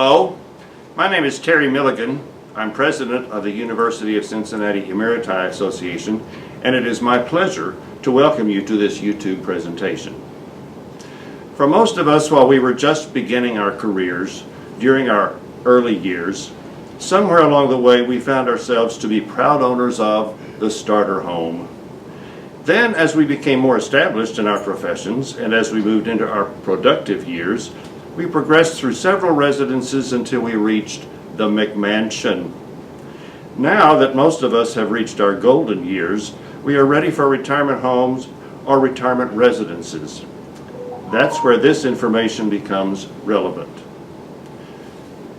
Hello, my name is Terry Milligan. I'm president of the University of Cincinnati Emeriti Association, and it is my pleasure to welcome you to this YouTube presentation. For most of us, while we were just beginning our careers during our early years, somewhere along the way we found ourselves to be proud owners of the starter home. Then, as we became more established in our professions and as we moved into our productive years, we progressed through several residences until we reached the McMansion. Now that most of us have reached our golden years, we are ready for retirement homes or retirement residences. That's where this information becomes relevant.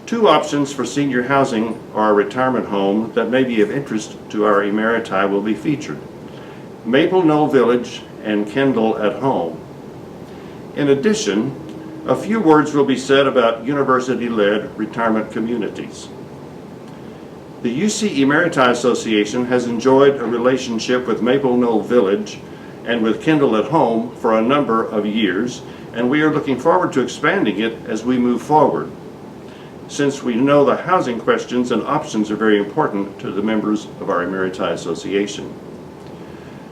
Two options for senior housing or a retirement home that may be of interest to our Emeriti will be featured: Knoll Village and Kendal at Home. In addition, a few words will be said about university-led retirement communities. The UC Emeriti Association has enjoyed a relationship with Knoll Village and with Kendal at Home for a number of years, and we are looking forward to expanding it as we move forward, since we know the housing questions and options are very important to the members of our Emeriti Association.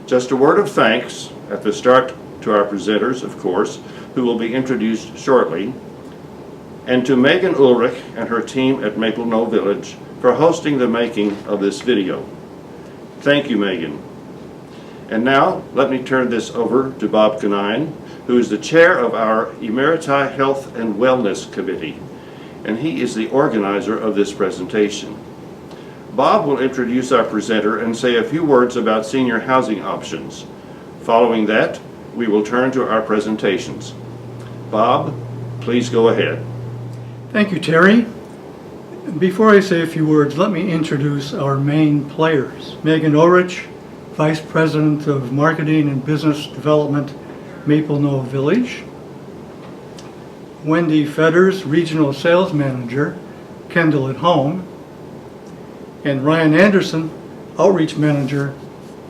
Just a word of thanks at the start to our presenters, of course, who will be introduced shortly, and to Megan Ulrich and her team at Knoll Village for hosting the making of this video. Thank you, Megan. And now, let me turn this over to Bob Canine, who is the chair of our Emeriti Health and Wellness Committee, and he is the organizer of this presentation. Bob will introduce our presenter and say a few words about senior housing options. Following that, we will turn to our presentations. Bob, please go ahead. Thank you, Terry. Before I say a few words, let me introduce our main players. Megan Ulrich, Vice President of Marketing and Business Development, Knoll Village. Wendy Fedders, Regional Sales Manager, Kendal at Home. And Ryan Anderson, Outreach Manager,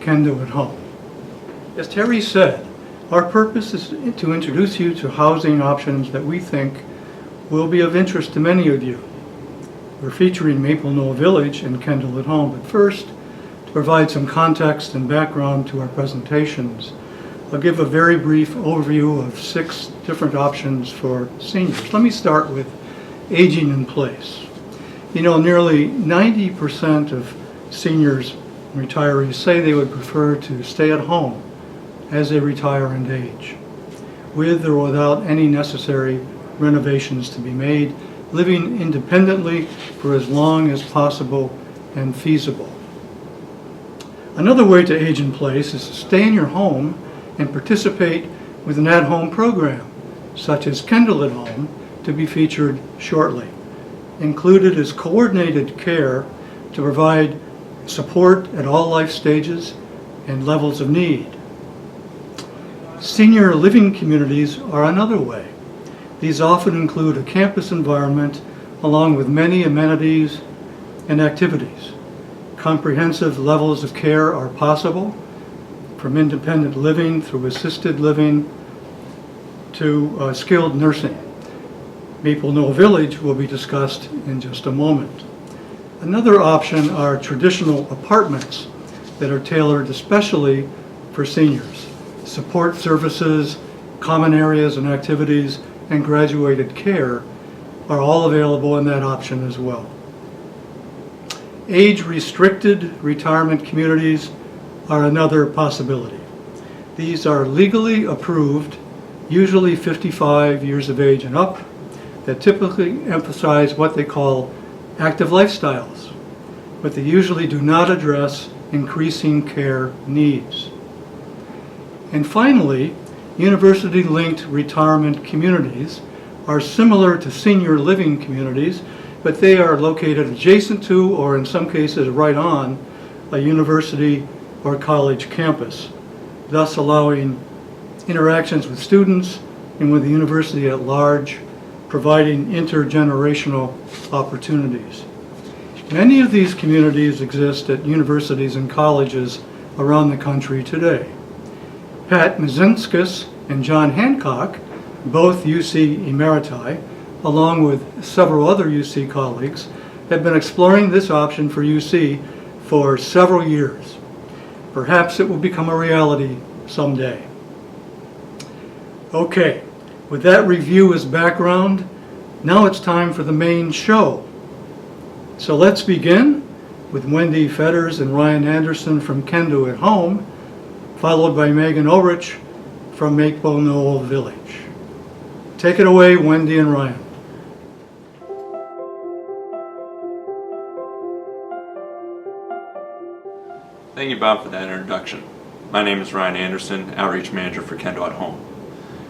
Kendal at Home. As Terry said, our purpose is to introduce you to housing options that we think will be of interest to many of you. We're featuring Knoll Village and Kendal at Home, but first, to provide some context and background to our presentations, I'll give a very brief overview of 6 different options for seniors. Let me start with aging in place. You know, nearly 90% of seniors and retirees say they would prefer to stay at home as they retire and age, with or without any necessary renovations to be made, living independently for as long as possible and feasible. Another way to age in place is to stay in your home and participate with an at-home program, such as Kendal at Home, to be featured shortly. Included is coordinated care to provide support at all life stages and levels of need. Senior living communities are another way. These often include a campus environment along with many amenities and activities. Comprehensive levels of care are possible, from independent living through assisted living to skilled nursing. Knoll Village will be discussed in just a moment. Another option are traditional apartments that are tailored especially for seniors. Support services, common areas and activities, and graduated care are all available in that option as well. Age-restricted retirement communities are another possibility. These are legally approved, usually 55 years of age and up, that typically emphasize what they call active lifestyles, but they usually do not address increasing care needs. And finally, university-linked retirement communities are similar to senior living communities, but they are located adjacent to, or in some cases right on, a university or college campus, thus allowing interactions with students and with the university at large, providing intergenerational opportunities. Many of these communities exist at universities and colleges around the country today. Pat Mazinskis and John Hancock, both UC Emeriti, along with several other UC colleagues, have been exploring this option for UC for several years. Perhaps it will become a reality someday. Okay, with that review as background, now it's time for the main show. So let's begin with Wendy Fetters and Ryan Anderson from Kendal at Home, followed by Megan Ulrich from Maple Knoll Village. Take it away, Wendy and Ryan. Thank you, Bob, for that introduction. My name is Ryan Anderson, Outreach Manager for Kendal at Home.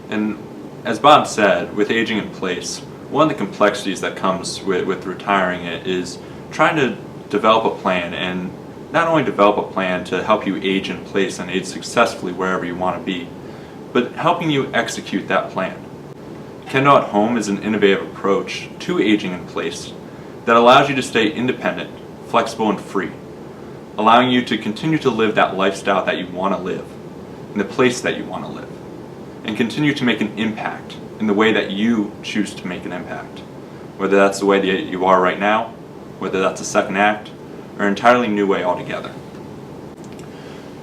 And as Bob said, with aging in place, one of the complexities that comes with retiring it is trying to develop a plan, and not only develop a plan to help you age in place and age successfully wherever you want to be, but helping you execute that plan. Kendal at Home is an innovative approach to aging in place that allows you to stay independent, flexible, and free, allowing you to continue to live that lifestyle that you want to live, in the place that you want to live, and continue to make an impact in the way that you choose to make an impact, whether that's the way that you are right now, whether that's a second act, or an entirely new way altogether.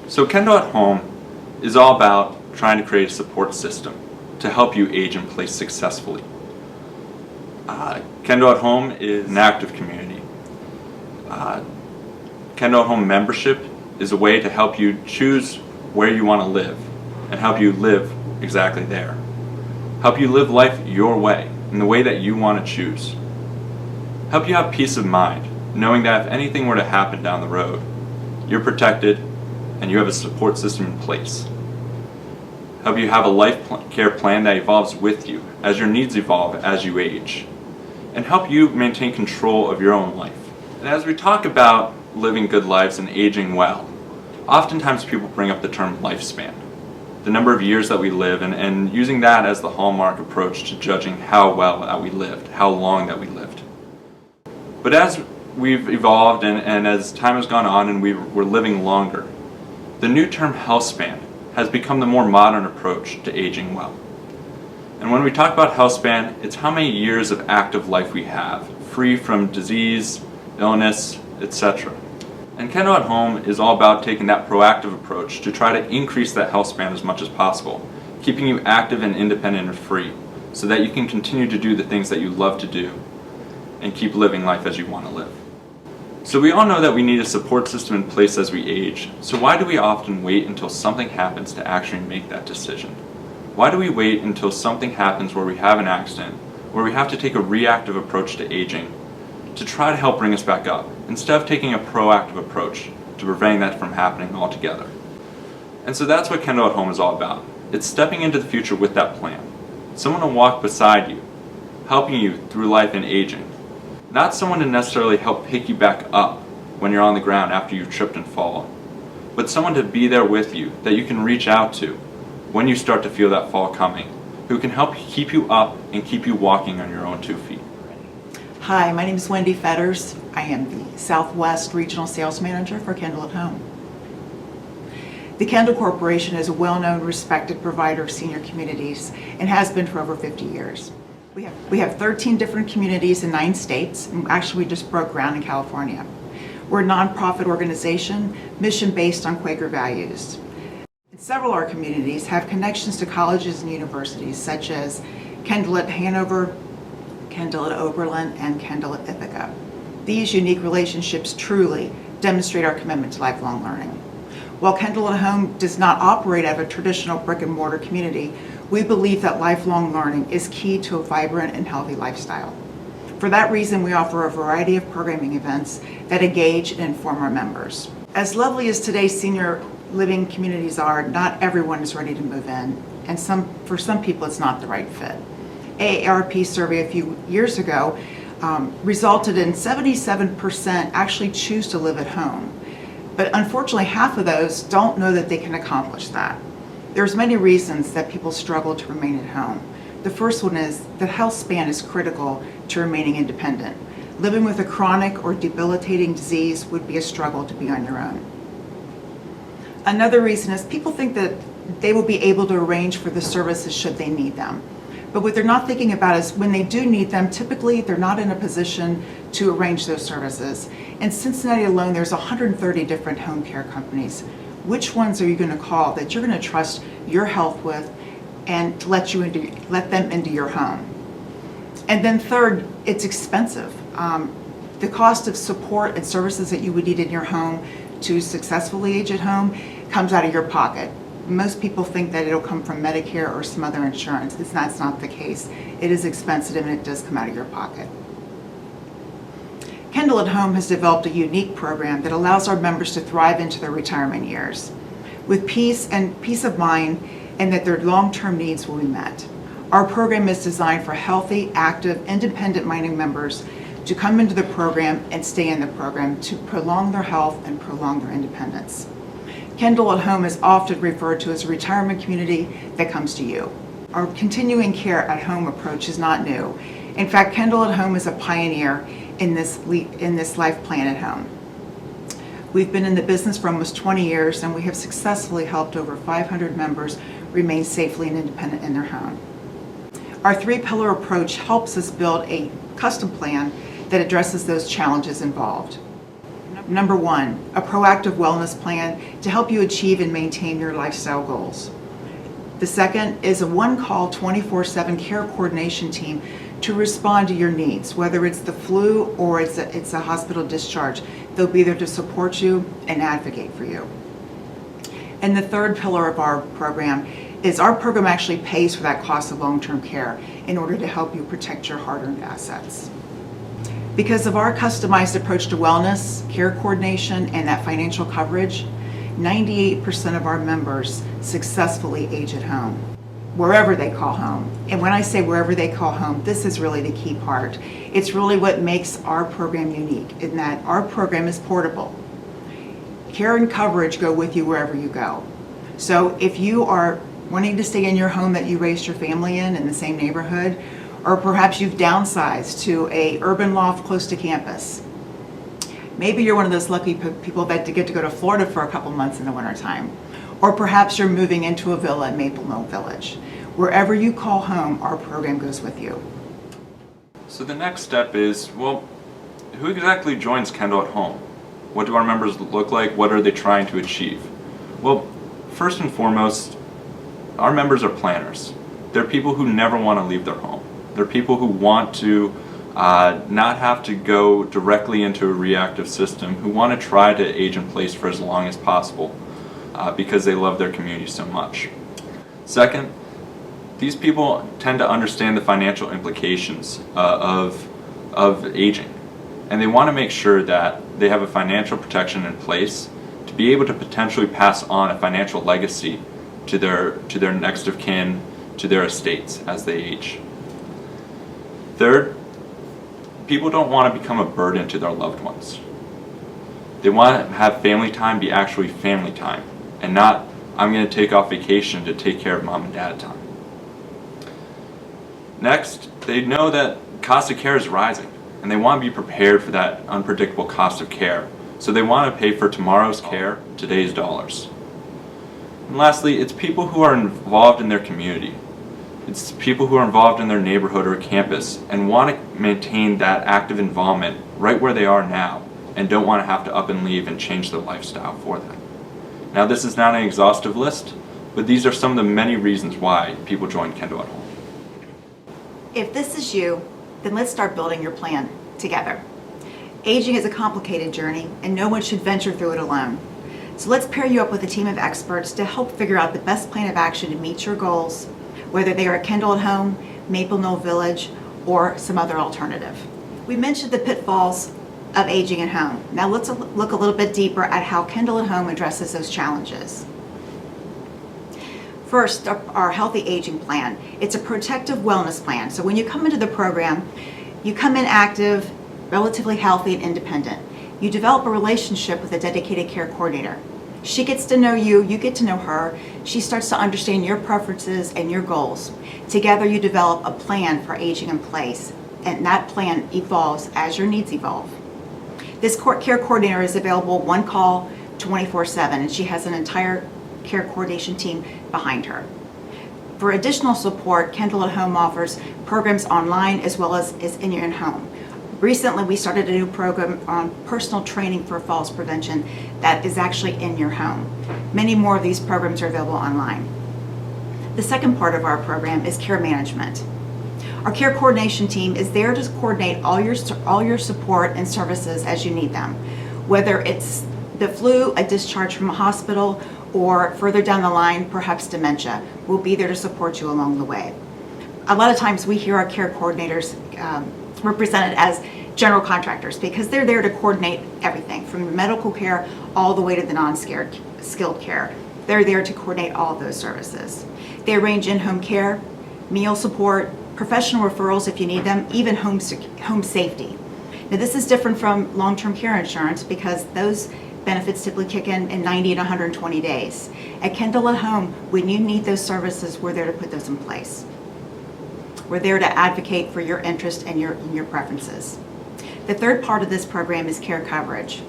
So Kendal at Home is all about trying to create a support system to help you age in place successfully. Kendal at Home is an active community. Kendal at Home membership is a way to help you choose where you want to live and help you live exactly there. Help you live life your way, in the way that you want to choose. Help you have peace of mind, knowing that if anything were to happen down the road, you're protected and you have a support system in place. Help you have a life care plan that evolves with you as your needs evolve as you age. And help you maintain control of your own life. And as we talk about living good lives and aging well, oftentimes people bring up the term lifespan, the number of years that we live, and using that as the hallmark approach to judging how well that we lived, how long that we lived. But as we've evolved and as time has gone on and we're living longer, the new term health span has become the more modern approach to aging well. And when we talk about health span, it's how many years of active life we have, free from disease, illness, etc. And Kendal at Home is all about taking that proactive approach to try to increase that health span as much as possible, keeping you active and independent and free, so that you can continue to do the things that you love to do and keep living life as you want to live. So we all know that we need a support system in place as we age, so why do we often wait until something happens to actually make that decision? Why do we wait until something happens where we have an accident, where we have to take a reactive approach to aging, to try to help bring us back up, instead of taking a proactive approach to preventing that from happening altogether? And so that's what Kendal at Home is all about. It's stepping into the future with that plan. Someone to walk beside you, helping you through life and aging. Not someone to necessarily help pick you back up when you're on the ground after you've tripped and fallen, but someone to be there with you that you can reach out to when you start to feel that fall coming, who can help keep you up and keep you walking on your own 2 feet. Hi, my name is Wendy Fetters. I am the Southwest Regional Sales Manager for Kendal at Home. The Kendal Corporation is a well-known, respected provider of senior communities and has been for over 50 years. We have 13 different communities in 9 states, and actually we just broke ground in California. We're a nonprofit organization, mission-based on Quaker values. Several of our communities have connections to colleges and universities, such as Kendal at Hanover, Kendal at Oberlin, and Kendal at Ithaca. These unique relationships truly demonstrate our commitment to lifelong learning. While Kendal at Home does not operate as a traditional brick and mortar community, we believe that lifelong learning is key to a vibrant and healthy lifestyle. For that reason, we offer a variety of programming events that engage and inform our members. As lovely as today's senior living communities are, not everyone is ready to move in, and for some people it's not the right fit. AARP survey a few years ago resulted in 77% actually choose to live at home. But unfortunately, half of those don't know that they can accomplish that. There's many reasons that people struggle to remain at home. The first one is the health span is critical to remaining independent. Living with a chronic or debilitating disease would be a struggle to be on your own. Another reason is people think that they will be able to arrange for the services should they need them. But what they're not thinking about is when they do need them, typically they're not in a position to arrange those services. In Cincinnati alone, there's 130 different home care companies. Which ones are you going to call that you're going to trust your health with and let them into your home? And then third, it's expensive. The cost of support and services that you would need in your home to successfully age at home comes out of your pocket. Most people think that it'll come from Medicare or some other insurance. That's not the case. It is expensive and it does come out of your pocket. Kendal at Home has developed a unique program that allows our members to thrive into their retirement years with peace of mind, and that their long-term needs will be met. Our program is designed for healthy, active, independent-minded members to come into the program and stay in the program to prolong their health and prolong their independence. Kendal at Home is often referred to as a retirement community that comes to you. Our continuing care at home approach is not new. In fact, Kendal at Home is a pioneer in this life plan at home. We've been in the business for almost 20 years, and we have successfully helped over 500 members remain safely and independent in their home. Our three-pillar approach helps us build a custom plan that addresses those challenges involved. Number one, a proactive wellness plan to help you achieve and maintain your lifestyle goals. The second is a one-call 24/7 care coordination team to respond to your needs, whether it's the flu or it's a hospital discharge. They'll be there to support you and advocate for you. And the third pillar of our program is our program actually pays for that cost of long-term care in order to help you protect your hard-earned assets. Because of our customized approach to wellness, care coordination, and that financial coverage, 98% of our members successfully age at home, wherever they call home. And when I say wherever they call home, this is really the key part. It's really what makes our program unique, in that our program is portable. Care and coverage go with you wherever you go. So if you are wanting to stay in your home that you raised your family in the same neighborhood, or perhaps you've downsized to a urban loft close to campus. Maybe you're one of those lucky people that get to go to Florida for a couple months in the wintertime. Or perhaps you're moving into a villa in Maple Knoll Village. Wherever you call home, our program goes with you. So the next step is, well, who exactly joins Kendal at Home? What do our members look like? What are they trying to achieve? Well, first and foremost, our members are planners. They're people who never want to leave their home. They're people who want to not have to go directly into a reactive system, who want to try to age in place for as long as possible because they love their community so much. Second, these people tend to understand the financial implications of aging, and they want to make sure that they have a financial protection in place to be able to potentially pass on a financial legacy to their next of kin, to their estates as they age. Third, people don't want to become a burden to their loved ones. They want to have family time be actually family time, and not, I'm going to take off vacation to take care of mom and dad time. Next, they know that cost of care is rising, and they want to be prepared for that unpredictable cost of care. So they want to pay for tomorrow's care, today's dollars. And lastly, it's people who are involved in their community. It's people who are involved in their neighborhood or campus and want to maintain that active involvement right where they are now and don't want to have to up and leave and change their lifestyle for that. Now, this is not an exhaustive list, but these are some of the many reasons why people join Kendal at Home. If this is you, then let's start building your plan together. Aging is a complicated journey, and no one should venture through it alone. So let's pair you up with a team of experts to help figure out the best plan of action to meet your goals, whether they are at Kendal at Home, Maple Knoll Village, or some other alternative. We mentioned the pitfalls of aging at home. Now let's look a little bit deeper at how Kendal at Home addresses those challenges. First, our Healthy Aging Plan. It's a protective wellness plan. So when you come into the program, you come in active, relatively healthy, and independent. You develop a relationship with a dedicated care coordinator. She gets to know you, you get to know her. She starts to understand your preferences and your goals. Together you develop a plan for aging in place, and that plan evolves as your needs evolve. This care coordinator is available one call 24/7, and she has an entire care coordination team behind her. For additional support, Kendal at Home offers programs online as well as in your home. Recently, we started a new program on personal training for falls prevention that is actually in your home. Many more of these programs are available online. The second part of our program is care management. Our care coordination team is there to coordinate all your support and services as you need them. Whether it's the flu, a discharge from a hospital, or further down the line, perhaps dementia, we'll be there to support you along the way. A lot of times we hear our care coordinators represented as general contractors because they're there to coordinate everything from medical care all the way to the non-skilled care. They're there to coordinate all of those services. They arrange in-home care, meal support, professional referrals if you need them, even home safety. Now this is different from long-term care insurance because those benefits typically kick in 90 and 120 days. At Kendal at Home, when you need those services, we're there to put those in place. We're there to advocate for your interest and your preferences. The third part of this program is care coverage.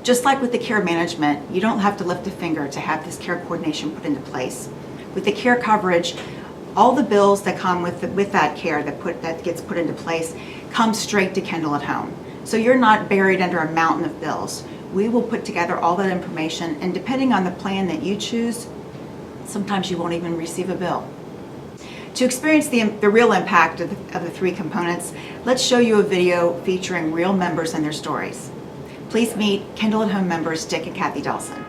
Just like with the care management, you don't have to lift a finger to have this care coordination put into place. With the care coverage, all the bills that come with that care that gets put into place come straight to Kendal at Home. So you're not buried under a mountain of bills. We will put together all that information, and depending on the plan that you choose, sometimes you won't even receive a bill. To experience the real impact of the three components, let's show you a video featuring real members and their stories. Please meet Kendal at Home members Dick and Kathy Dawson.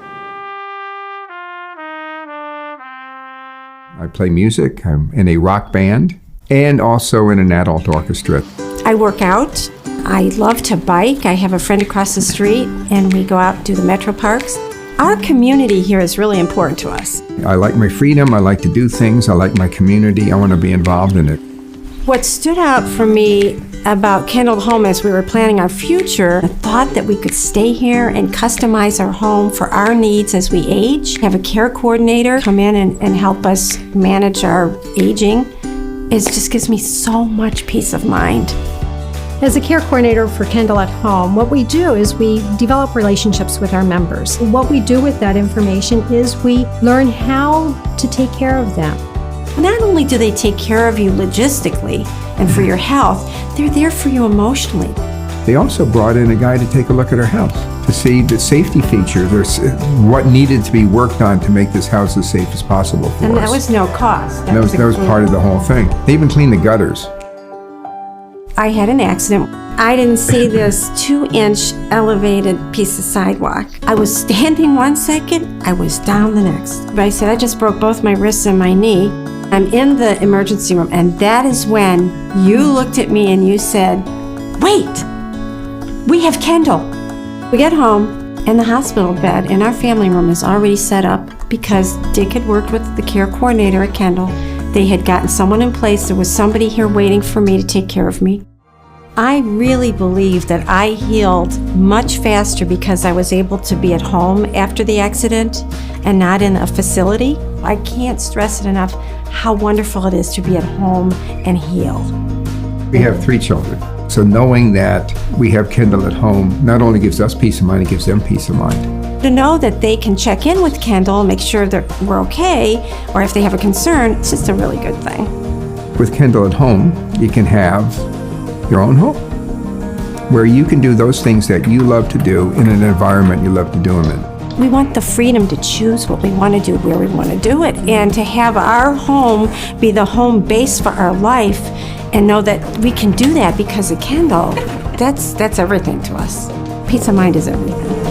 I play music. I'm in a rock band and also in an adult orchestra. I work out. I love to bike. I have a friend across the street and we go out and do the metro parks. Our community here is really important to us. I like my freedom. I like to do things. I like my community. I want to be involved in it. What stood out for me about Kendal Home as we were planning our future, the thought that we could stay here and customize our home for our needs as we age, have a care coordinator come in and help us manage our aging, it just gives me so much peace of mind. As a care coordinator for Kendal at Home, what we do is we develop relationships with our members. What we do with that information is we learn how to take care of them. Not only do they take care of you logistically and for your health, they're there for you emotionally. They also brought in a guy to take a look at our house to see the safety features or what needed to be worked on to make this house as safe as possible for us. And that was no cost. That was part of the whole thing. They even cleaned the gutters. I had an accident. I didn't see this 2-inch elevated piece of sidewalk. I was standing 1 second, I was down the next. But I said, I just broke both my wrists and my knee. I'm in the emergency room, and that is when you looked at me and you said, wait, we have Kendal. We get home, and the hospital bed in our family room is already set up because Dick had worked with the care coordinator at Kendal. They had gotten someone in place. There was somebody here waiting for me to take care of me. I really believe that I healed much faster because I was able to be at home after the accident and not in a facility. I can't stress it enough how wonderful it is to be at home and heal. We have 3 children, so knowing that we have Kendal at Home not only gives us peace of mind, it gives them peace of mind. To know that they can check in with Kendal, make sure that we're okay, or if they have a concern, it's just a really good thing. With Kendal at Home, you can have your own home where you can do those things that you love to do in an environment you love to do them in. We want the freedom to choose what we want to do, where we want to do it, and to have our home be the home base for our life and know that we can do that because of Kendal. That's everything to us. Peace of mind is everything.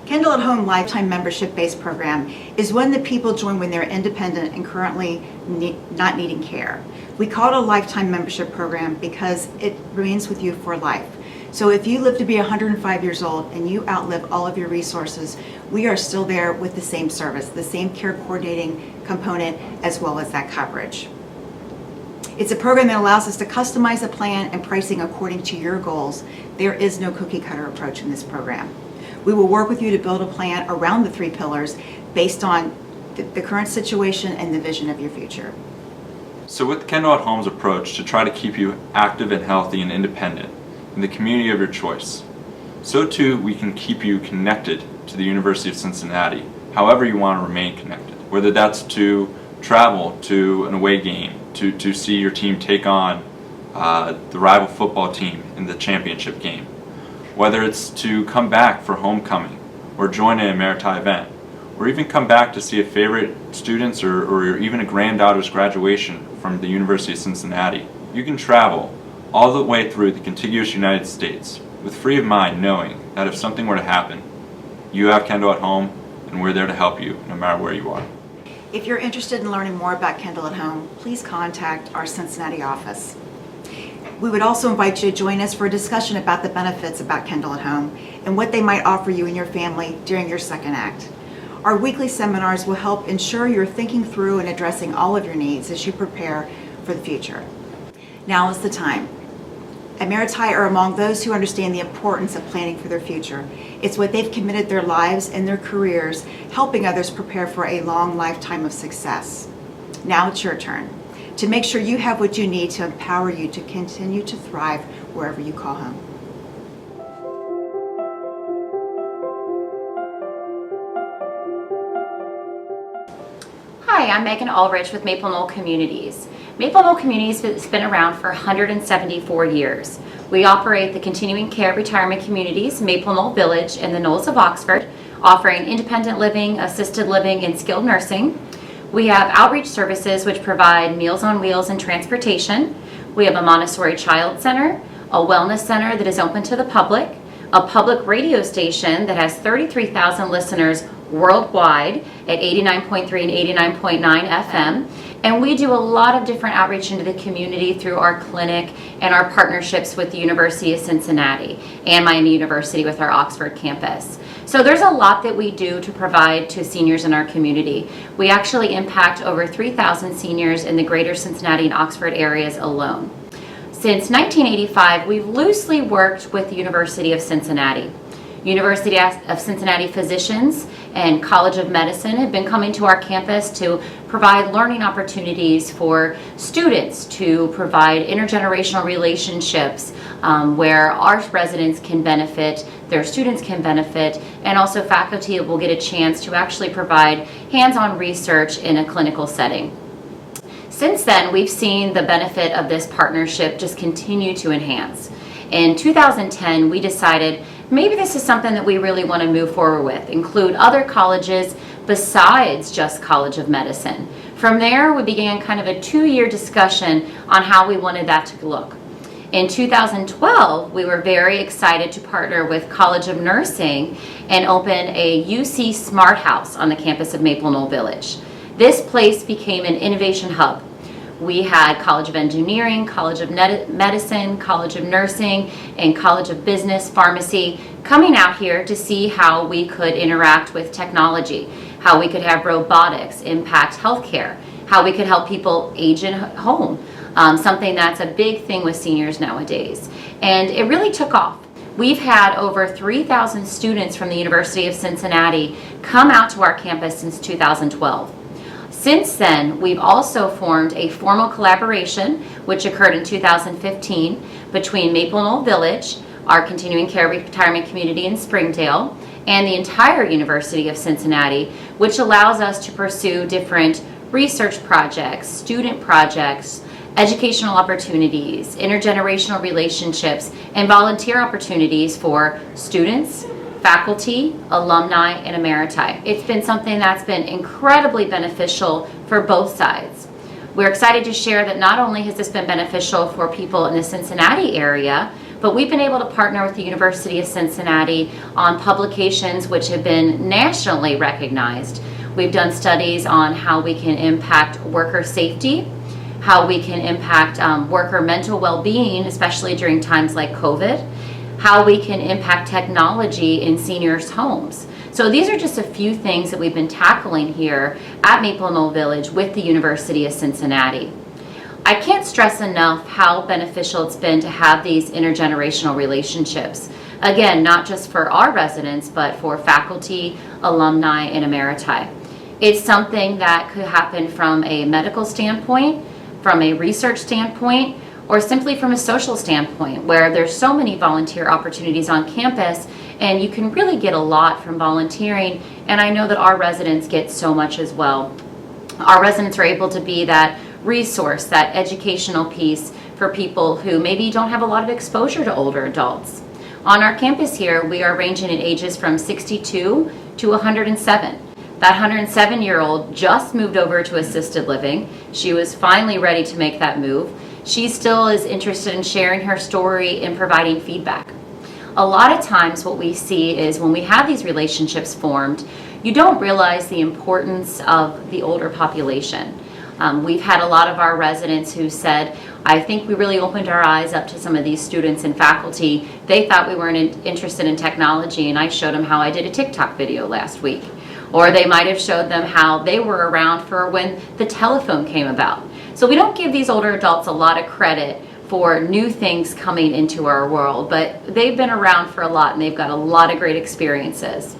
Kendal at Home Lifetime Membership-Based Program is one that people join when they're independent and currently not needing care. We call it a lifetime membership program because it remains with you for life. So if you live to be 105 years old and you outlive all of your resources, we are still there with the same service, the same care coordinating component, as well as that coverage. It's a program that allows us to customize a plan and pricing according to your goals. There is no cookie cutter approach in this program. We will work with you to build a plan around the 3 pillars based on the current situation and the vision of your future. So with Kendal at Home's approach to try to keep you active and healthy and independent in the community of your choice, so too we can keep you connected to the University of Cincinnati, however you want to remain connected, whether that's to travel to an away game, to see your team take on the rival football team in the championship game, whether it's to come back for homecoming or join an Emeriti event, or even come back to see a favorite student's or even a granddaughter's graduation from the University of Cincinnati. You can travel all the way through the contiguous United States with free of mind, knowing that if something were to happen, you have Kendal at Home and we're there to help you no matter where you are. If you're interested in learning more about Kendal at Home, please contact our Cincinnati office. We would also invite you to join us for a discussion about the benefits about Kendal at Home and what they might offer you and your family during your second act. Our weekly seminars will help ensure you're thinking through and addressing all of your needs as you prepare for the future. Now is the time. Emeriti are among those who understand the importance of planning for their future. It's what they've committed their lives and their careers, helping others prepare for a long lifetime of success. Now it's your turn to make sure you have what you need to empower you to continue to thrive wherever you call home. Hi, I'm Megan Ulrich with Maple Knoll Communities. Maple Knoll Communities has been around for 174 years. We operate the continuing care retirement communities, Maple Knoll Village and the Knolls of Oxford, offering independent living, assisted living, and skilled nursing. We have outreach services which provide Meals on Wheels and transportation. We have a Montessori Child Center, a wellness center that is open to the public, a public radio station that has 33,000 listeners worldwide at 89.3 and 89.9 FM. And we do a lot of different outreach into the community through our clinic and our partnerships with the University of Cincinnati and Miami University with our Oxford campus. So there's a lot that we do to provide to seniors in our community. We actually impact over 3,000 seniors in the greater Cincinnati and Oxford areas alone. Since 1985, we've loosely worked with the University of Cincinnati. University of Cincinnati physicians and College of Medicine have been coming to our campus to provide learning opportunities for students, to provide intergenerational relationships where our residents can benefit, their students can benefit, and also faculty will get a chance to actually provide hands-on research in a clinical setting. Since then, we've seen the benefit of this partnership just continue to enhance. In 2010, we decided maybe this is something that we really want to move forward with, include other colleges besides just College of Medicine. From there, we began kind of a 2-year discussion on how we wanted that to look. In 2012, we were very excited to partner with College of Nursing and open a UC Smart House on the campus of Maple Knoll Village. This place became an innovation hub. We had College of Engineering, College of Medicine, College of Nursing, and College of Business, Pharmacy coming out here to see how we could interact with technology, how we could have robotics impact healthcare, how we could help people age in home, something that's a big thing with seniors nowadays. And it really took off. We've had over 3,000 students from the University of Cincinnati come out to our campus since 2012. Since then, we've also formed a formal collaboration, which occurred in 2015, between Maple Knoll Village, our continuing care retirement community in Springdale, and the entire University of Cincinnati, which allows us to pursue different research projects, student projects, educational opportunities, intergenerational relationships, and volunteer opportunities for students, faculty, alumni, and emeriti. It's been something that's been incredibly beneficial for both sides. We're excited to share that not only has this been beneficial for people in the Cincinnati area, but we've been able to partner with the University of Cincinnati on publications which have been nationally recognized. We've done studies on how we can impact worker safety, how we can impact worker mental well-being, especially during times like COVID, how we can impact technology in seniors' homes. So these are just a few things that we've been tackling here at Maple Knoll Village with the University of Cincinnati. I can't stress enough how beneficial it's been to have these intergenerational relationships. Again, not just for our residents, but for faculty, alumni, and emeriti. It's something that could happen from a medical standpoint, from a research standpoint, or simply from a social standpoint, where there's so many volunteer opportunities on campus, and you can really get a lot from volunteering, and I know that our residents get so much as well. Our residents are able to be that resource, that educational piece for people who maybe don't have a lot of exposure to older adults. On our campus here, we are ranging in ages from 62 to 107. That 107-year-old just moved over to assisted living. She was finally ready to make that move. She still is interested in sharing her story and providing feedback. A lot of times what we see is when we have these relationships formed, you don't realize the importance of the older population. We've had a lot of our residents who said, I think we really opened our eyes up to some of these students and faculty. They thought we weren't interested in technology, and I showed them how I did a TikTok video last week. Or they might have showed them how they were around for when the telephone came about. So we don't give these older adults a lot of credit for new things coming into our world, but they've been around for a lot and they've got a lot of great experiences.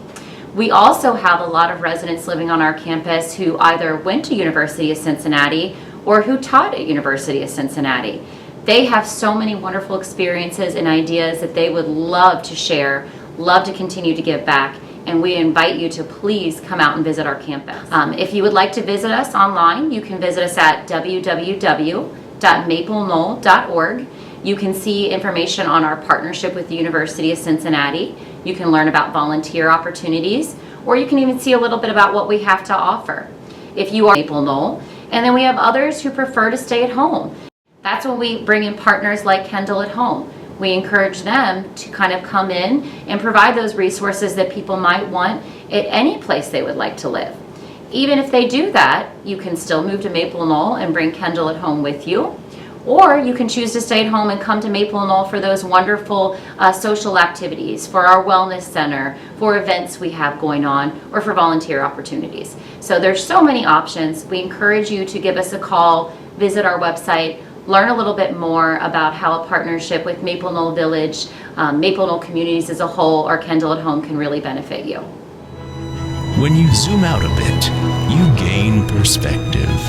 We also have a lot of residents living on our campus who either went to University of Cincinnati or who taught at University of Cincinnati. They have so many wonderful experiences and ideas that they would love to share, love to continue to give back, and we invite you to please come out and visit our campus. If you would like to visit us online, you can visit us at www.mapleknoll.org. You can see information on our partnership with the University of Cincinnati. You can learn about volunteer opportunities, or you can even see a little bit about what we have to offer. If you are Maple Knoll, and then we have others who prefer to stay at home. That's when we bring in partners like Kendal at Home. We encourage them to kind of come in and provide those resources that people might want at any place they would like to live. Even if they do that, you can still move to Maple Knoll and bring Kendal at Home with you. Or you can choose to stay at home and come to Maple Knoll for those wonderful social activities, for our wellness center, for events we have going on, or for volunteer opportunities. So there's so many options. We encourage you to give us a call, visit our website, learn a little bit more about how a partnership with Maple Knoll Village, Maple Knoll communities as a whole, or Kendal at Home can really benefit you. When you zoom out a bit, you gain perspective.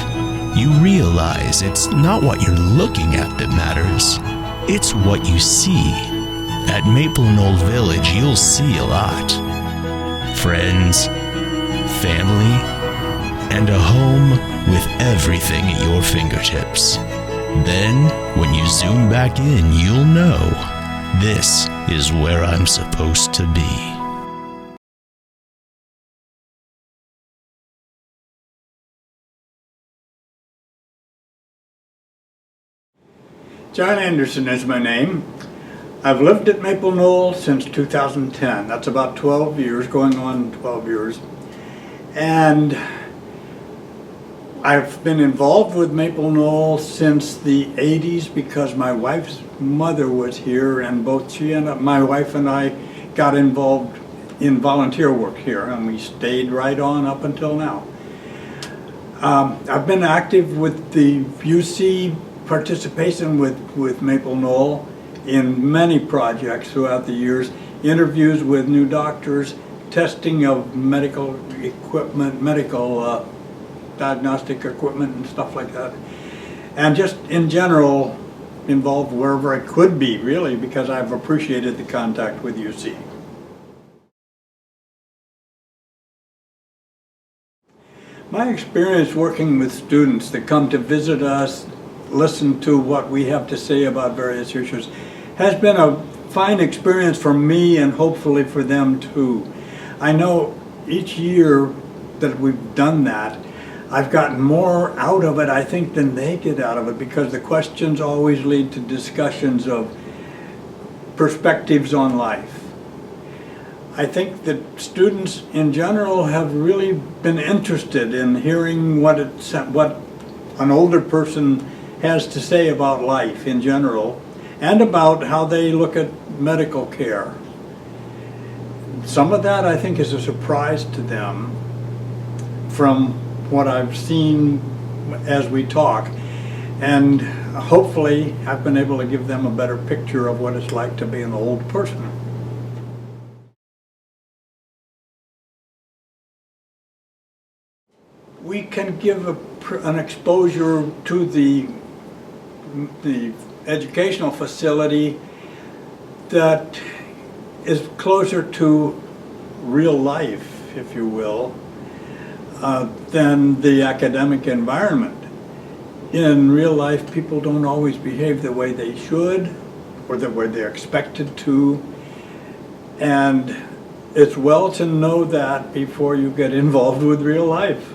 You realize it's not what you're looking at that matters, it's what you see. At Maple Knoll Village, you'll see a lot. Friends, family, and a home with everything at your fingertips. Then, when you zoom back in, you'll know this is where I'm supposed to be. John Anderson is my name. I've lived at Maple Knoll since 2010. That's about 12 years, going on 12 years. And I've been involved with Maple Knoll since the 80s because my wife's mother was here, and both she and my wife and I got involved in volunteer work here, and we stayed right on up until now. I've been active with the UC participation with Maple Knoll in many projects throughout the years, interviews with new doctors, testing of medical equipment, medical diagnostic equipment and stuff like that, and just in general involved wherever I could be, really, because I've appreciated the contact with UC. My experience working with students that come to visit us, listen to what we have to say about various issues, has been a fine experience for me and hopefully for them too. I know each year that we've done that, I've gotten more out of it, I think, than they get out of it, because the questions always lead to discussions of perspectives on life. I think that students in general have really been interested in hearing what an older person has to say about life in general, and about how they look at medical care. Some of that, I think, is a surprise to them from what I've seen as we talk. And hopefully I've been able to give them a better picture of what it's like to be an old person. We can give an exposure to the educational facility that is closer to real life, if you will, than the academic environment. In real life, people don't always behave the way they should or the way they're expected to. And it's well to know that before you get involved with real life.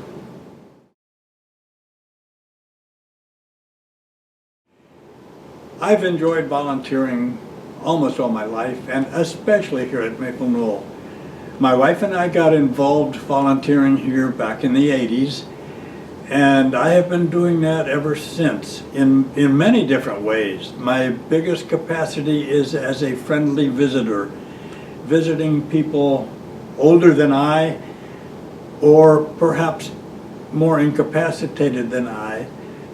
I've enjoyed volunteering almost all my life, and especially here at Maple Knoll. My wife and I got involved volunteering here back in the 80s, and I have been doing that ever since in many different ways. My biggest capacity is as a friendly visitor, visiting people older than I, or perhaps more incapacitated than I,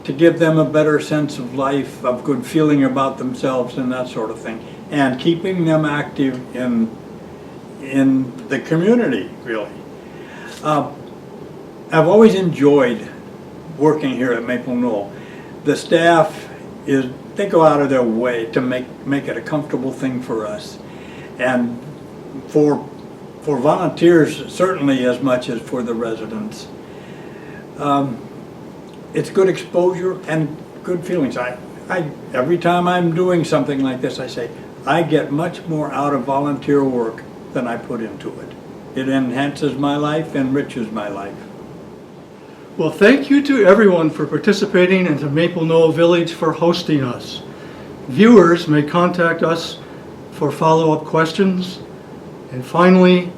to give them a better sense of life, of good feeling about themselves and that sort of thing, and keeping them active in the community, really. I've always enjoyed working here at Maple Knoll. The staff they go out of their way to make it a comfortable thing for us, and for volunteers certainly as much as for the residents. It's good exposure and good feelings. Every time I'm doing something like this, I say, I get much more out of volunteer work than I put into it. It enhances my life, enriches my life. Well, thank you to everyone for participating and to Maple Knoll Village for hosting us. Viewers may contact us for follow-up questions. And finally,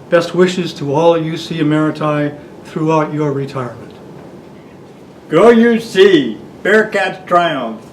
best wishes to all UC Emeriti throughout your retirement. Go UC! Bearcats triumph!